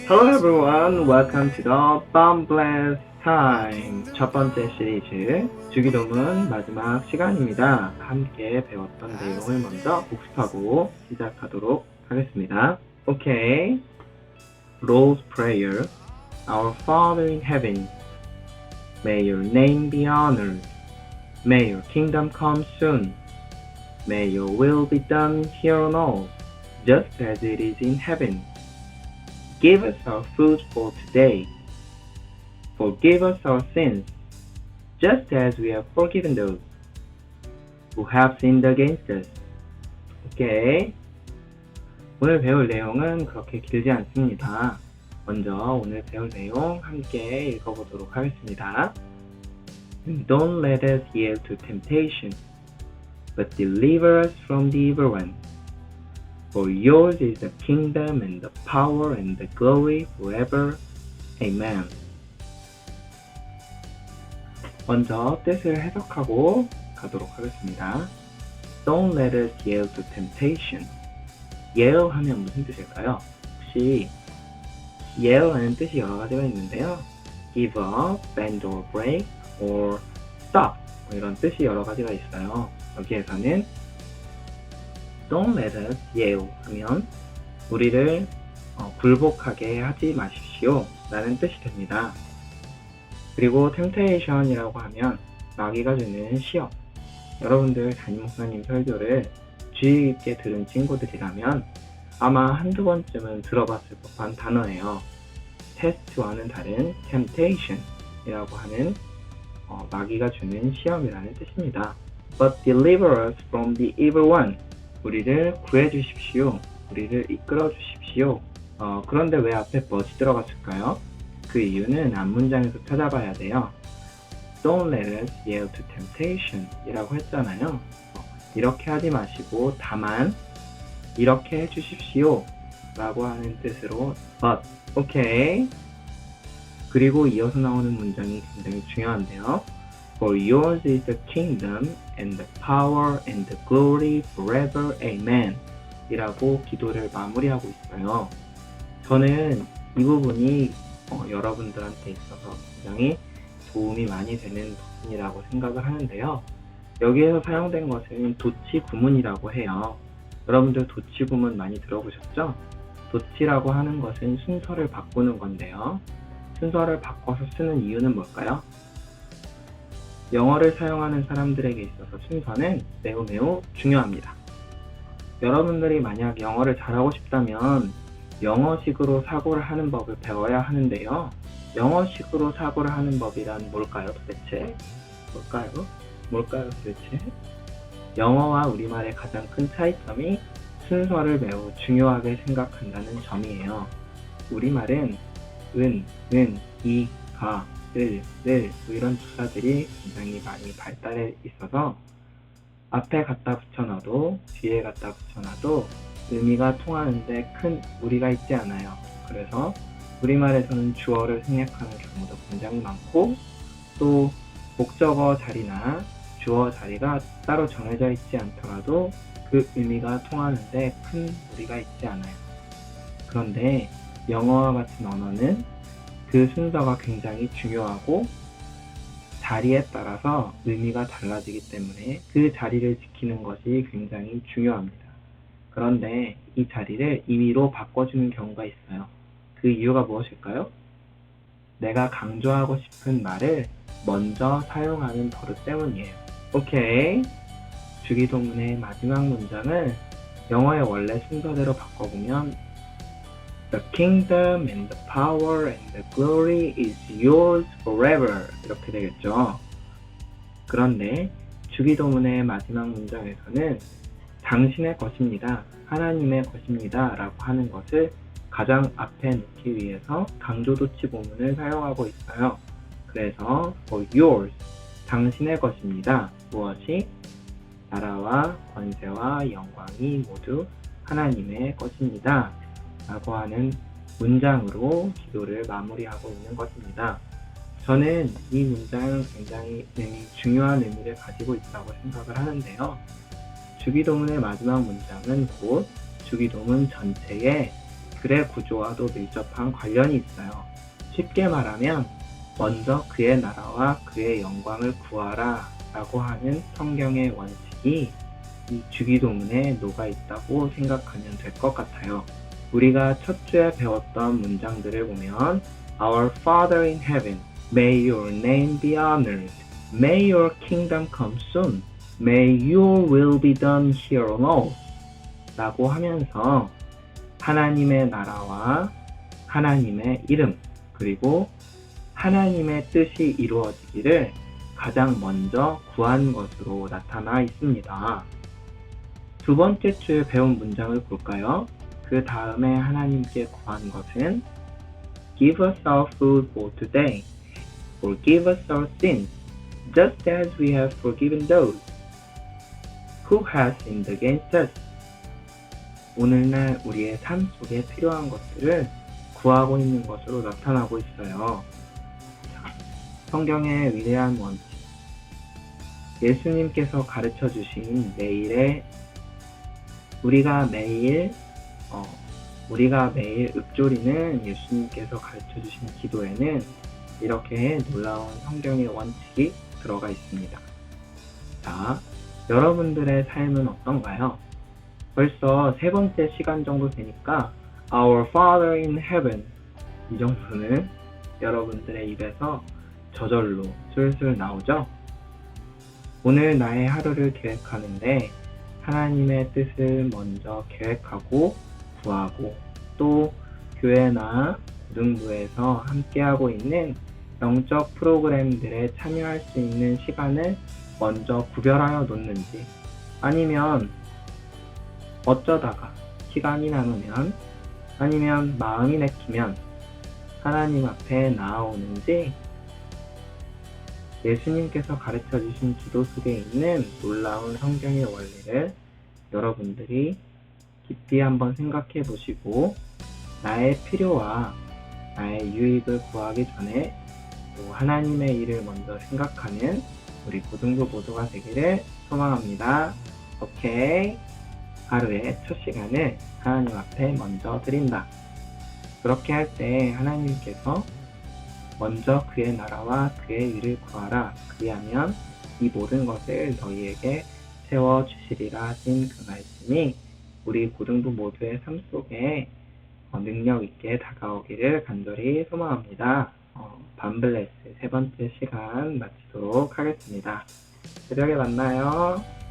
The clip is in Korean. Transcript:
Hello everyone, welcome to the Bomb Blast Time. 첫 번째 시리즈 주기도문 마지막 시간입니다. 함께 배웠던 내용을 먼저 복습하고 시작하도록 하겠습니다. Okay. Lord's Prayer. Our Father in heaven, may your name be honored. May your kingdom come soon. May your will be done here on earth, just as it is in heaven. Give us our food for today. Forgive us our sins, just as we have forgiven those who have sinned against us. 오케이. 오늘 배울 내용은 그렇게 길지 않습니다. 먼저 오늘 배울 내용 함께 읽어보도록 하겠습니다. And don't let us yield to temptation, but deliver us from the evil one. For yours is the kingdom and the power and the glory forever. Amen. 먼저 뜻을 해석하고 가도록 하겠습니다. Don't let us yield to temptation. yield 하면 무슨 뜻일까요? 혹시 yield하는 뜻이 여러 가지가 있는데요. give up, bend or break, or stop 이런 뜻이 여러 가지가 있어요. 여기에서는 Don't let us yield 하면 우리를 굴복하게 하지 마십시오 라는 뜻이 됩니다. 그리고 temptation이라고 하면 마귀가 주는 시험. 여러분들 담임 목사님 설교를 주의 깊게 들은 친구들이라면 아마 한두 번쯤은 들어봤을 법한 단어예요. test와는 다른 temptation이라고 하는 마귀가 주는 시험이라는 뜻입니다. But deliver us from the evil one. 우리를 구해주십시오. 우리를 이끌어주십시오. 그런데 왜 앞에 but이 들어갔을까요? 그 이유는 앞문장에서 찾아봐야 돼요. Don't let us yield to temptation 이라고 했잖아요. 이렇게 하지 마시고 다만 이렇게 해주십시오 라고 하는 뜻으로 but, 오케이. 그리고 이어서 나오는 문장이 굉장히 중요한데요. For yours is the kingdom and the power and the glory forever. Amen. 이라고 기도를 마무리하고 있어요. 저는 이 부분이 여러분들한테 있어서 굉장히 도움이 많이 되는 부분이라고 생각을 하는데요. 여기에서 사용된 것은 도치 구문이라고 해요. 여러분들 도치 구문 많이 들어보셨죠? 도치라고 하는 것은 순서를 바꾸는 건데요. 순서를 바꿔서 쓰는 이유는 뭘까요? 영어를 사용하는 사람들에게 있어서 순서는 매우 중요합니다. 여러분들이 만약 영어를 잘하고 싶다면 영어식으로 사고를 하는 법을 배워야 하는데요. 영어식으로 사고를 하는 법이란 뭘까요 도대체? 뭘까요 도대체? 영어와 우리말의 가장 큰 차이점이 순서를 매우 중요하게 생각한다는 점이에요. 우리말은 은, 이, 가, 이런 주사들이 굉장히 많이 발달해 있어서 앞에 갖다 붙여놔도 뒤에 갖다 붙여놔도 의미가 통하는데 큰 무리가 있지 않아요. 그래서 우리말에서는 주어를 생략하는 경우도 굉장히 많고 또 목적어 자리나 주어 자리가 따로 정해져 있지 않더라도 그 의미가 통하는데 큰 무리가 있지 않아요. 그런데 영어와 같은 언어는 그 순서가 굉장히 중요하고 자리에 따라서 의미가 달라지기 때문에 그 자리를 지키는 것이 굉장히 중요합니다. 그런데 이 자리를 임의로 바꿔주는 경우가 있어요. 그 이유가 무엇일까요? 내가 강조하고 싶은 말을 먼저 사용하는 버릇 때문이에요. 오케이. 주기도문의 마지막 문장을 영어의 원래 순서대로 바꿔보면 The kingdom and the power and the glory is yours forever 이렇게 되겠죠. 그런데 주기도문의 마지막 문장에서는 당신의 것입니다. 하나님의 것입니다. 라고 하는 것을 가장 앞에 놓기 위해서 강조도치 구문을 사용하고 있어요. 그래서 for yours, 당신의 것입니다. 무엇이? 나라와 권세와 영광이 모두 하나님의 것입니다. 라고 하는 문장으로 기도를 마무리하고 있는 것입니다. 저는 이 문장은 굉장히 중요한 의미를 가지고 있다고 생각을 하는데요. 주기도문의 마지막 문장은 곧 주기도문 전체의 글의 구조와도 밀접한 관련이 있어요. 쉽게 말하면 먼저 그의 나라와 그의 영광을 구하라 라고 하는 성경의 원칙이 이 주기도문에 녹아 있다고 생각하면 될 것 같아요. 우리가 첫 주에 배웠던 문장들을 보면 Our Father in heaven, may your name be honored. May your kingdom come soon. May your will be done here on earth. 라고 하면서 하나님의 나라와 하나님의 이름 그리고 하나님의 뜻이 이루어지기를 가장 먼저 구한 것으로 나타나 있습니다. 두 번째 주에 배운 문장을 볼까요? 그 다음에 하나님께 구한 것은 Give us our food for today. Forgive us our sins, just as we have forgiven those who have sinned against us. 오늘날 우리의 삶 속에 필요한 것들을 구하고 있는 것으로 나타나고 있어요. 성경의 위대한 원칙. 예수님께서 가르쳐 주신 매일의 우리가 매일 읊조리는 예수님께서 가르쳐 주신 기도에는 이렇게 놀라운 성경의 원칙이 들어가 있습니다. 자, 여러분들의 삶은 어떤가요? 벌써 세 번째 시간 정도 되니까 Our Father in Heaven 이 정도는 여러분들의 입에서 저절로 술술 나오죠? 오늘 나의 하루를 계획하는데 하나님의 뜻을 먼저 계획하고 구하고 또 교회나 고등부에서 함께하고 있는 영적 프로그램들에 참여할 수 있는 시간을 먼저 구별하여 놓는지 아니면 어쩌다가 시간이 남으면 아니면 마음이 내키면 하나님 앞에 나아오는지 예수님께서 가르쳐 주신 기도 속에 있는 놀라운 성경의 원리를 여러분들이 깊이 한번 생각해 보시고 나의 필요와 나의 유익을 구하기 전에 또 하나님의 일을 먼저 생각하는 우리 고등부 모두가 되기를 소망합니다. 오케이. 하루의 첫 시간을 하나님 앞에 먼저 드린다. 그렇게 할 때 하나님께서 먼저 그의 나라와 그의 일을 구하라. 그리하면 이 모든 것을 너희에게 채워주시리라 하신 그 말씀이 우리 고등부 모두의 삶 속에 능력 있게 다가오기를 간절히 소망합니다. 밤블레스 세 번째 시간 마치도록 하겠습니다. 새벽에 만나요.